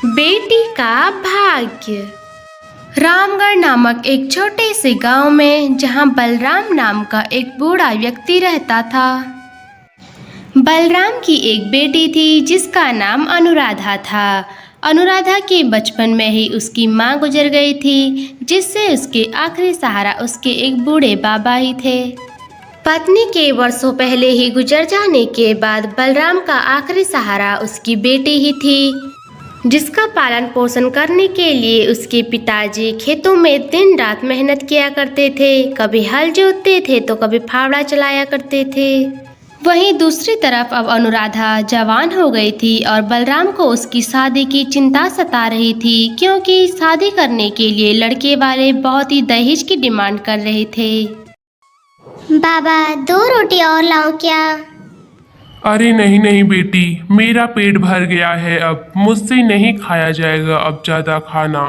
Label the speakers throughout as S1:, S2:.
S1: बेटी का भाग्य। रामगढ़ नामक एक छोटे से गांव में जहां बलराम नाम का एक बूढ़ा व्यक्ति रहता था। बलराम की एक बेटी थी जिसका नाम अनुराधा था। अनुराधा के बचपन में ही उसकी मां गुजर गई थी, जिससे उसके आखिरी सहारा उसके एक बूढ़े बाबा ही थे। पत्नी के वर्षों पहले ही गुजर जाने के बाद बलराम का आखिरी सहारा उसकी बेटी ही थी, जिसका पालन पोषण करने के लिए उसके पिताजी खेतों में दिन रात मेहनत किया करते थे। कभी हल जोतते थे तो कभी फावड़ा चलाया करते थे। वहीं दूसरी तरफ अब अनुराधा जवान हो गई थी और बलराम को उसकी शादी की चिंता सता रही थी, क्योंकि शादी करने के लिए लड़के वाले बहुत ही दहेज की डिमांड कर रहे थे।
S2: बाबा 2 रोटी और लाओ क्या?
S3: अरे नहीं नहीं बेटी, मेरा पेट भर गया है, अब मुझसे नहीं खाया जाएगा अब ज़्यादा खाना।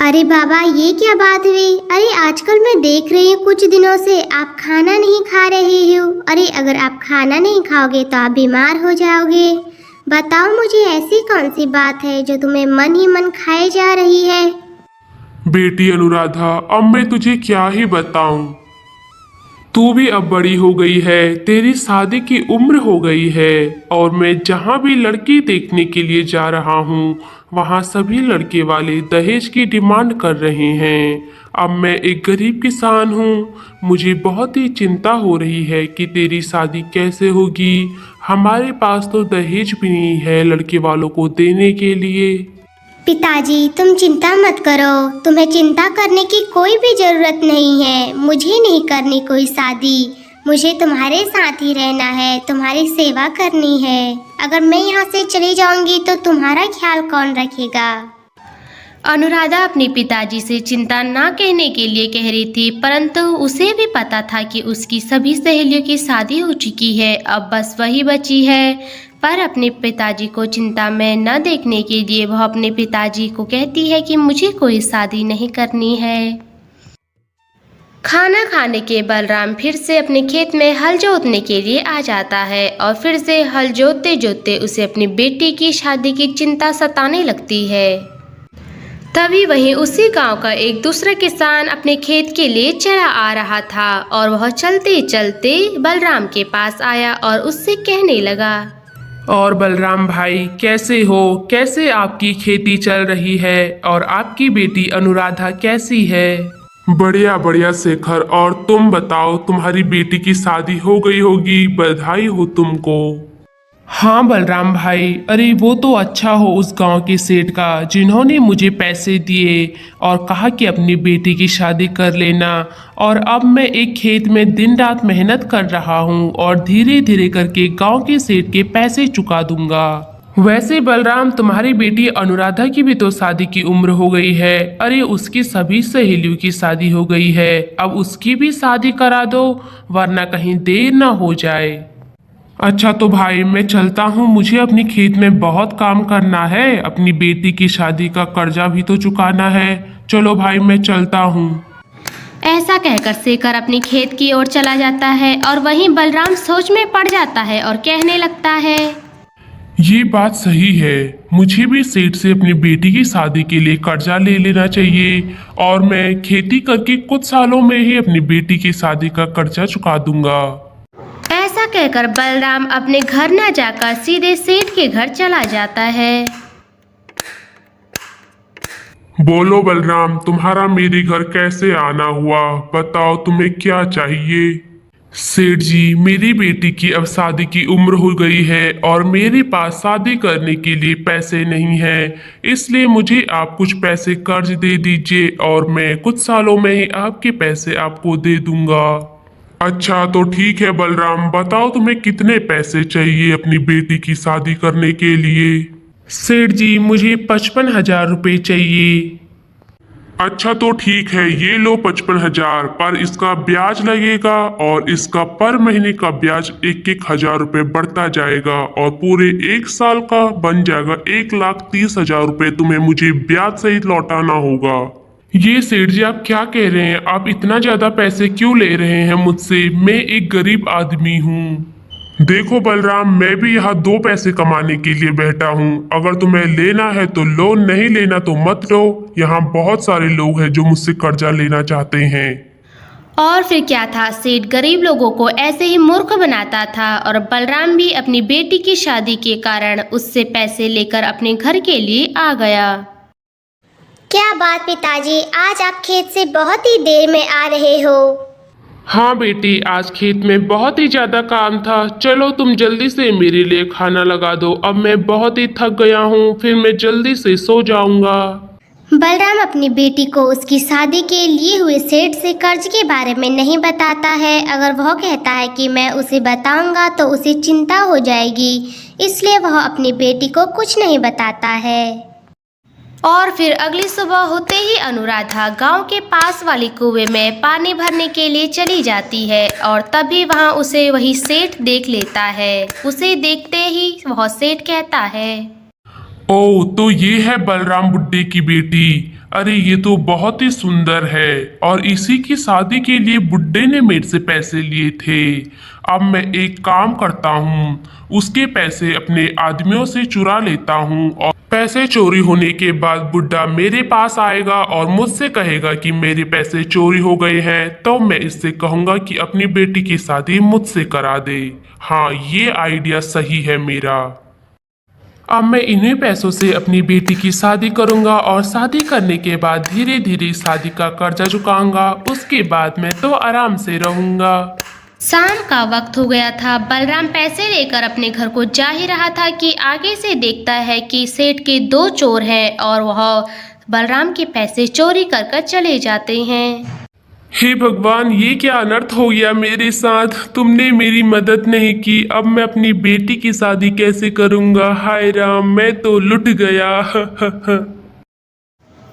S2: अरे बाबा ये क्या बात हुई? अरे आजकल मैं देख रही हूँ कुछ दिनों से आप खाना नहीं खा रहे हो। अरे अगर आप खाना नहीं खाओगे तो आप बीमार हो जाओगे। बताओ मुझे ऐसी कौन सी बात है जो तुम्हें मन ही मन खाए जा रही है?
S3: बेटी अनुराधा, अब मैं तुझे क्या ही बताऊं। तू भी अब बड़ी हो गई है, तेरी शादी की उम्र हो गई है और मैं जहाँ भी लड़की देखने के लिए जा रहा हूँ वहाँ सभी लड़के वाले दहेज की डिमांड कर रहे हैं। अब मैं एक गरीब किसान हूँ, मुझे बहुत ही चिंता हो रही है कि तेरी शादी कैसे होगी। हमारे पास तो दहेज भी नहीं है लड़के वालों को देने के लिए।
S2: पिताजी तुम चिंता मत करो, तुम्हें चिंता करने की कोई भी जरूरत नहीं है। मुझे नहीं करनी कोई शादी, मुझे तुम्हारे साथ ही रहना है, तुम्हारी सेवा करनी है। अगर मैं यहाँ से चली जाऊंगी तो तुम्हारा ख्याल कौन रखेगा?
S1: अनुराधा अपने पिताजी से चिंता ना कहने के लिए कह रही थी, परंतु उसे भी पता था कि उसकी सभी सहेलियों की शादी हो चुकी है, अब बस वही बची है। पर अपने पिताजी को चिंता में न देखने के लिए वह अपने पिताजी को कहती है कि मुझे कोई शादी नहीं करनी है। खाना खाने के बलराम फिर से अपने खेत में हल जोतने के लिए आ जाता है और फिर से हल जोतते जोतते उसे अपनी बेटी की शादी की चिंता सताने लगती है। तभी वहीं उसी गांव का एक दूसरा किसान अपने खेत के लिए चला आ रहा था और वह चलते चलते बलराम के पास आया और उससे कहने लगा,
S3: और बलराम भाई कैसे हो? कैसे आपकी खेती चल रही है और आपकी बेटी अनुराधा कैसी है? बढ़िया बढ़िया शेखर, और तुम बताओ तुम्हारी बेटी की शादी हो गई होगी, बधाई हो तुमको। हाँ बलराम भाई, अरे वो तो अच्छा हो उस गांव के सेठ का जिन्होंने मुझे पैसे दिए और कहा कि अपनी बेटी की शादी कर लेना। और अब मैं एक खेत में दिन रात मेहनत कर रहा हूँ और धीरे धीरे करके गांव के सेठ के पैसे चुका दूंगा। वैसे बलराम, तुम्हारी बेटी अनुराधा की भी तो शादी की उम्र हो गई है। अरे उसकी सभी सहेलियों की शादी हो गई है, अब उसकी भी शादी करा दो वरना कहीं देर ना हो जाए। अच्छा तो भाई मैं चलता हूँ, मुझे अपनी खेत में बहुत काम करना है, अपनी बेटी की शादी का कर्जा भी तो चुकाना है। चलो भाई मैं चलता हूँ।
S1: ऐसा कहकर शेखर अपनी खेत की ओर चला जाता है और वहीं बलराम सोच में पड़ जाता है और कहने लगता है,
S3: ये बात सही है, मुझे भी सेठ से अपनी बेटी की शादी के लिए कर्जा ले लेना चाहिए और मैं खेती करके कुछ सालों में ही अपनी बेटी की शादी का कर्जा चुका दूंगा।
S1: ऐसा कहकर बलराम अपने घर न जाकर सीधे सेठ के घर चला जाता है।
S3: बोलो बलराम, तुम्हारा मेरे घर कैसे आना हुआ? बताओ तुम्हें क्या चाहिए? सेठ जी, मेरी बेटी की अब शादी की उम्र हो गई है और मेरे पास शादी करने के लिए पैसे नहीं हैं, इसलिए मुझे आप कुछ पैसे कर्ज दे दीजिए और मैं कुछ सालों में ही आपके पैसे आपको दे दूंगा। अच्छा तो ठीक है बलराम, बताओ तुम्हें कितने पैसे चाहिए अपनी बेटी की शादी करने के लिए? सेठ जी, मुझे 55,000 रुपये चाहिए। अच्छा तो ठीक है, ये लो 55,000, पर इसका ब्याज लगेगा और इसका पर महीने का ब्याज 1,000 रुपये बढ़ता जाएगा और पूरे 1 साल का बन जाएगा 1,30,000 रुपये तुम्हें मुझे ब्याज सहित लौटाना होगा। ये सेठ जी आप क्या कह रहे हैं? आप इतना ज्यादा पैसे क्यों ले रहे हैं मुझसे? मैं एक गरीब आदमी हूँ। देखो बलराम, मैं भी यहाँ 2 पैसे कमाने के लिए बैठा हूँ। अगर तुम्हें लेना है तो लो, नहीं लेना तो मत लो। यहाँ बहुत सारे लोग हैं जो मुझसे कर्जा लेना चाहते हैं।
S1: और फिर क्या था, सेठ गरीब लोगों को ऐसे ही मूर्ख बनाता था और बलराम भी अपनी बेटी की शादी के कारण उससे पैसे लेकर अपने घर के लिए आ गया।
S2: क्या बात पिताजी, आज आप खेत से बहुत ही देर में आ रहे हो।
S3: हाँ बेटी, आज खेत में बहुत ही ज्यादा काम था। चलो तुम जल्दी से मेरे लिए खाना लगा दो, अब मैं बहुत ही थक गया हूँ, फिर मैं जल्दी से सो जाऊंगा।
S2: बलराम अपनी बेटी को उसकी शादी के लिए हुए सेठ से कर्ज के बारे में नहीं बताता है। अगर वह कहता है कि मैं उसे बताऊंगा तो उसे चिंता हो जाएगी, इसलिए वह अपनी बेटी को कुछ नहीं बताता है।
S1: और फिर अगली सुबह होते ही अनुराधा गांव के पास वाली कुएं में पानी भरने के लिए चली जाती है और तभी वहां उसे वही सेठ देख लेता है। उसे देखते ही वह सेठ कहता है,
S3: ओह, तो ये है बलराम बुड्ढे की बेटी। अरे ये तो बहुत ही सुंदर है और इसी की शादी के लिए बुड्ढे ने मेरे से पैसे लिए थे। अब मैं एक काम करता हूँ, उसके पैसे अपने आदमियों से चुरा लेता हूँ और पैसे चोरी होने के बाद बुड्ढा मेरे पास आएगा और मुझसे कहेगा कि मेरे पैसे चोरी हो गए हैं। तो मैं इससे कहूँगा कि अपनी बेटी की शादी मुझसे करा दे। हाँ, ये आइडिया सही है मेरा। अब मैं इन्हीं पैसों से अपनी बेटी की शादी करूंगा और शादी करने के बाद धीरे धीरे शादी का कर्जा चुकाऊंगा। उसके बाद मैं तो आराम से रहूंगा।
S1: शाम का वक्त हो गया था। बलराम पैसे लेकर अपने घर को जा ही रहा था कि आगे से देखता है कि सेठ के 2 चोर हैं और वह बलराम के पैसे चोरी कर चले जाते हैं।
S3: हे भगवान, ये क्या अनर्थ हो गया मेरे साथ। तुमने मेरी मदद नहीं की। अब मैं अपनी बेटी की शादी कैसे करूंगा। हाय राम, मैं तो लुट गया।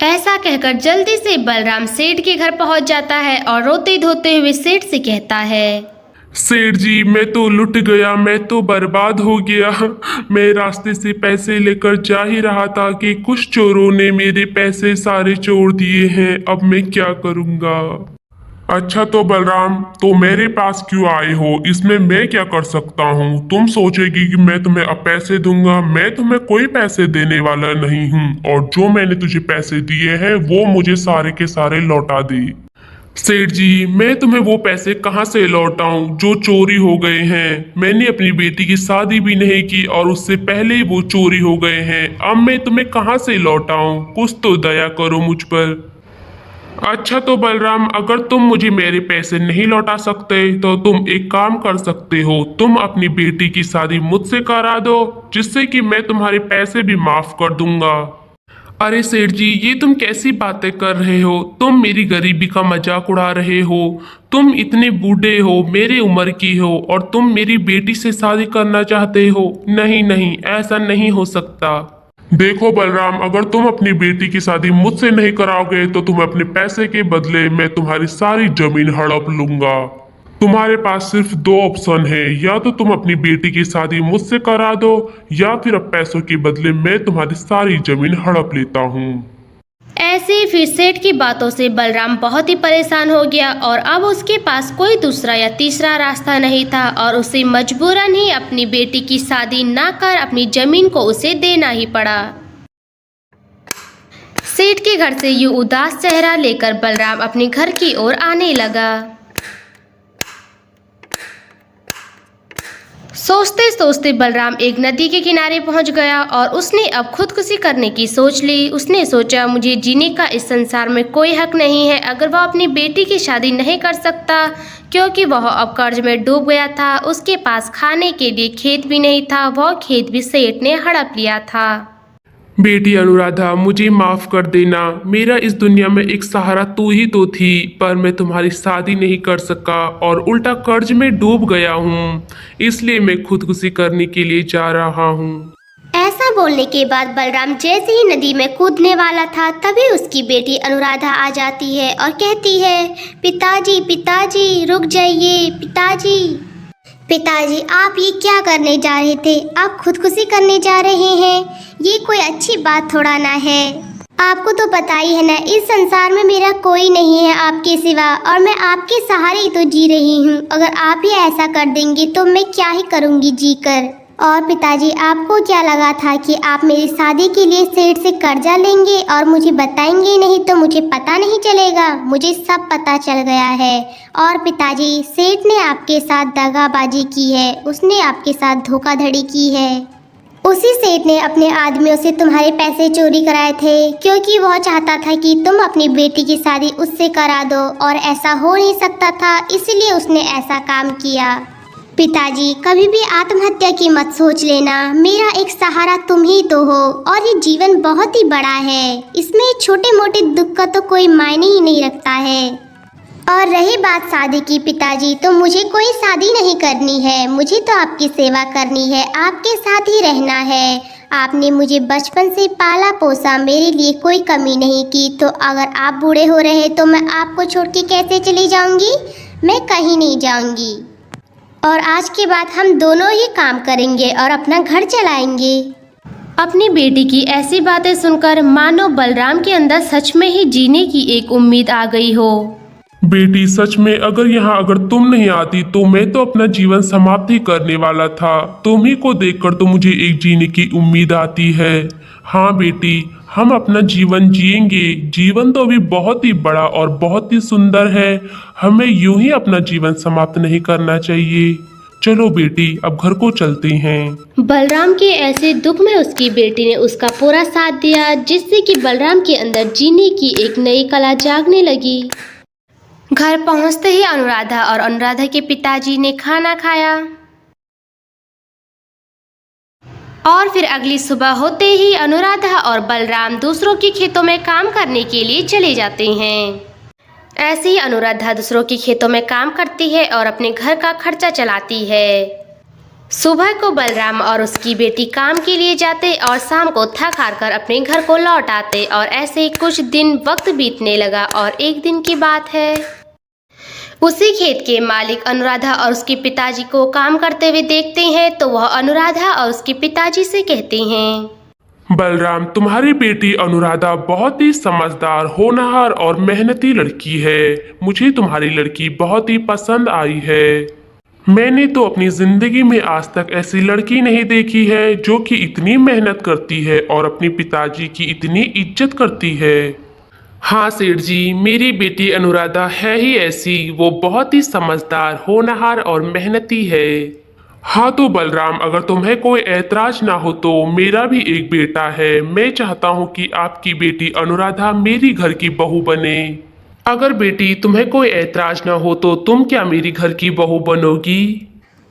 S1: ऐसा कहकर जल्दी से बलराम सेठ के घर पहुंच जाता है और रोते धोते हुए सेठ से कहता है,
S3: सेठ जी, मैं तो लुट गया, मैं तो बर्बाद हो गया। मैं रास्ते से पैसे लेकर जा ही रहा था कि कुछ चोरों ने मेरे पैसे सारे चोर दिए हैं। अब मैं क्या करूंगा। अच्छा तो बलराम, तो मेरे पास क्यों आए हो? इसमें मैं क्या कर सकता हूँ? तुम सोचेगी कि मैं तुम्हें अब पैसे दूंगा। मैं तुम्हें कोई पैसे देने वाला नहीं हूँ और जो मैंने तुझे पैसे दिए हैं वो मुझे सारे के सारे लौटा दे। सेठ जी, मैं तुम्हें वो पैसे कहाँ से लौटाऊं जो चोरी हो गए हैं। मैंने अपनी बेटी की शादी भी नहीं की और उससे पहले ही वो चोरी हो गए हैं। अब मैं तुम्हें कहाँ से लौटाऊं? कुछ तो दया करो मुझ पर। अच्छा तो बलराम, अगर तुम मुझे मेरे पैसे नहीं लौटा सकते तो तुम एक काम कर सकते हो। तुम अपनी बेटी की शादी मुझसे करा दो, जिससे कि मैं तुम्हारे पैसे भी माफ कर दूंगा। अरे सेठ जी, ये तुम कैसी बातें कर रहे हो? तुम मेरी गरीबी का मजाक उड़ा रहे हो। तुम इतने बूढ़े हो, मेरे उम्र की हो और तुम मेरी बेटी से शादी करना चाहते हो? नहीं नहीं, ऐसा नहीं हो सकता। देखो बलराम, अगर तुम अपनी बेटी की शादी मुझसे नहीं कराओगे तो तुम्हें अपने पैसे के बदले मैं तुम्हारी सारी जमीन हड़प लूंगा। तुम्हारे पास सिर्फ 2 ऑप्शन है, या तो तुम अपनी बेटी की शादी मुझसे करा दो या फिर अब पैसों के बदले मैं तुम्हारी सारी जमीन हड़प लेता हूँ।
S1: ऐसे फिर सेठ की बातों से बलराम बहुत ही परेशान हो गया और अब उसके पास कोई दूसरा या तीसरा रास्ता नहीं था और उसे मजबूरन ही अपनी बेटी की शादी ना कर अपनी जमीन को उसे देना ही पड़ा। सेठ के घर से यूं उदास चेहरा लेकर बलराम अपने घर की ओर आने लगा। सोचते सोचते बलराम एक नदी के किनारे पहुंच गया और उसने अब खुदकुशी करने की सोच ली। उसने सोचा, मुझे जीने का इस संसार में कोई हक नहीं है अगर वह अपनी बेटी की शादी नहीं कर सकता, क्योंकि वह अब कर्ज में डूब गया था। उसके पास खाने के लिए खेत भी नहीं था, वह खेत भी सेठ ने हड़प लिया था।
S3: बेटी अनुराधा, मुझे माफ कर देना। मेरा इस दुनिया में एक सहारा तू ही तो थी, पर मैं तुम्हारी शादी नहीं कर सका और उल्टा कर्ज में डूब गया हूँ, इसलिए मैं खुदकुशी करने के लिए जा रहा हूँ।
S2: ऐसा बोलने के बाद बलराम जैसे ही नदी में कूदने वाला था तभी उसकी बेटी अनुराधा आ जाती है और कहती है, पिताजी पिताजी रुक जाइए। पिताजी पिताजी, आप ये क्या करने जा रहे थे? आप खुदकुशी करने जा रहे हैं? ये कोई अच्छी बात थोड़ा ना है। आपको तो पता ही है ना, इस संसार में मेरा कोई नहीं है आपके सिवा, और मैं आपके सहारे ही तो जी रही हूँ। अगर आप ही ऐसा कर देंगे तो मैं क्या ही करूँगी जीकर। और पिताजी, आपको क्या लगा था कि आप मेरी शादी के लिए सेठ से कर्जा लेंगे और मुझे बताएंगे नहीं तो मुझे पता नहीं चलेगा? मुझे सब पता चल गया है। और पिताजी, सेठ ने आपके साथ दगाबाजी की है, उसने आपके साथ धोखाधड़ी की है। उसी सेठ ने अपने आदमियों से तुम्हारे पैसे चोरी कराए थे, क्योंकि वह चाहता था कि तुम अपनी बेटी की शादी उससे करा दो, और ऐसा हो नहीं सकता था, इसलिए उसने ऐसा काम किया। पिताजी, कभी भी आत्महत्या की मत सोच लेना। मेरा एक सहारा तुम ही तो हो, और ये जीवन बहुत ही बड़ा है, इसमें छोटे मोटे दुख का तो कोई मायने ही नहीं रखता है। और रही बात शादी की पिताजी, तो मुझे कोई शादी नहीं करनी है, मुझे तो आपकी सेवा करनी है, आपके साथ ही रहना है। आपने मुझे बचपन से पाला पोसा, मेरे लिए कोई कमी नहीं की, तो अगर आप बूढ़े हो रहे तो मैं आपको छोड़ के कैसे चली जाऊंगी? मैं कहीं नहीं जाऊंगी। और आज के बाद हम दोनों ही काम करेंगे और अपना घर चलाएंगे।
S1: अपनी बेटी की ऐसी बातें सुनकर मानो बलराम के अंदर सच में ही जीने की एक उम्मीद आ गई हो।
S3: बेटी, सच में अगर तुम नहीं आती तो मैं तो अपना जीवन समाप्त ही करने वाला था। तुम ही को देखकर तो मुझे एक जीने की उम्मीद आती है। हाँ बेटी, हम अपना जीवन जिएंगे। जीवन तो अभी बहुत ही बड़ा और बहुत ही सुंदर है, हमें यूं ही अपना जीवन समाप्त नहीं करना चाहिए। चलो बेटी, अब घर को चलते हैं।
S1: बलराम के ऐसे दुख में उसकी बेटी ने उसका पूरा साथ दिया, जिससे कि बलराम के अंदर जीने की एक नई कला जागने लगी। घर पहुंचते ही अनुराधा और अनुराधा के पिताजी ने खाना खाया, और फिर अगली सुबह होते ही अनुराधा और बलराम दूसरों के खेतों में काम करने के लिए चले जाते हैं। ऐसे ही अनुराधा दूसरों के खेतों में काम करती है और अपने घर का खर्चा चलाती है। सुबह को बलराम और उसकी बेटी काम के लिए जाते और शाम को थक हार कर अपने घर को लौट आते, और ऐसे ही कुछ दिन वक्त बीतने लगा। और एक दिन की बात है, उसी खेत के मालिक अनुराधा और उसके पिताजी को काम करते हुए देखते हैं, तो वह अनुराधा और उसके पिताजी से कहते हैं,
S3: बलराम, तुम्हारी बेटी अनुराधा बहुत ही समझदार, होनहार और मेहनती लड़की है। मुझे तुम्हारी लड़की बहुत ही पसंद आई है। मैंने तो अपनी जिंदगी में आज तक ऐसी लड़की नहीं देखी है जो कि इतनी मेहनत करती है और अपने पिताजी की इतनी इज्जत करती है। हाँ सेठ जी, मेरी बेटी अनुराधा है ही ऐसी, वो बहुत ही समझदार, होनहार और मेहनती है। हाँ तो बलराम, अगर तुम्हें कोई ऐतराज ना हो तो मेरा भी एक बेटा है। मैं चाहता हूँ कि आपकी बेटी अनुराधा मेरी घर की बहू बने। अगर बेटी तुम्हें कोई ऐतराज ना हो तो तुम क्या मेरी घर की बहू बनोगी?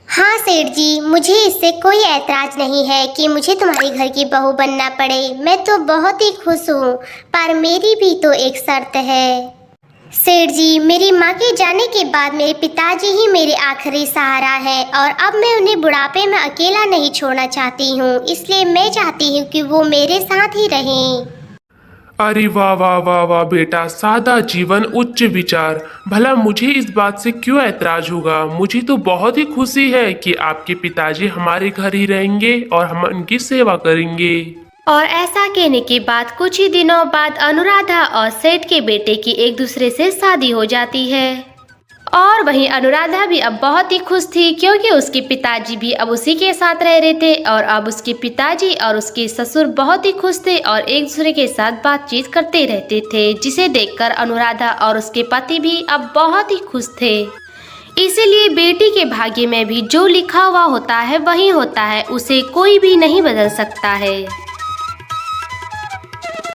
S2: हाँ सेठ जी, मुझे इससे कोई ऐतराज नहीं है कि मुझे तुम्हारी घर की बहू बनना पड़े। मैं तो बहुत ही खुश हूँ, पर मेरी भी तो एक शर्त है। सेठ जी, मेरी माँ के जाने के बाद मेरे पिताजी ही मेरे आखिरी सहारा है, और अब मैं उन्हें बुढ़ापे में अकेला नहीं छोड़ना चाहती हूँ, इसलिए मैं चाहती हूँ कि वो मेरे साथ ही रहें।
S3: अरे वाह वाह वाह वाह बेटा, सादा जीवन उच्च विचार। भला मुझे इस बात से क्यों ऐतराज होगा? मुझे तो बहुत ही खुशी है कि आपके पिताजी हमारे घर ही रहेंगे और हम उनकी सेवा करेंगे।
S1: और ऐसा कहने के बाद कुछ ही दिनों बाद अनुराधा और सेठ के बेटे की एक दूसरे से शादी हो जाती है। और वहीं अनुराधा भी अब बहुत ही खुश थी, क्योंकि उसके पिताजी भी अब उसी के साथ रह रहे थे, और अब उसके पिताजी और उसके ससुर बहुत ही खुश थे और एक दूसरे के साथ बातचीत करते रहते थे, जिसे देखकर अनुराधा और उसके पति भी अब बहुत ही खुश थे। इसीलिए बेटी के भाग्य में भी जो लिखा हुआ होता है वही होता है, उसे कोई भी नहीं बदल सकता है।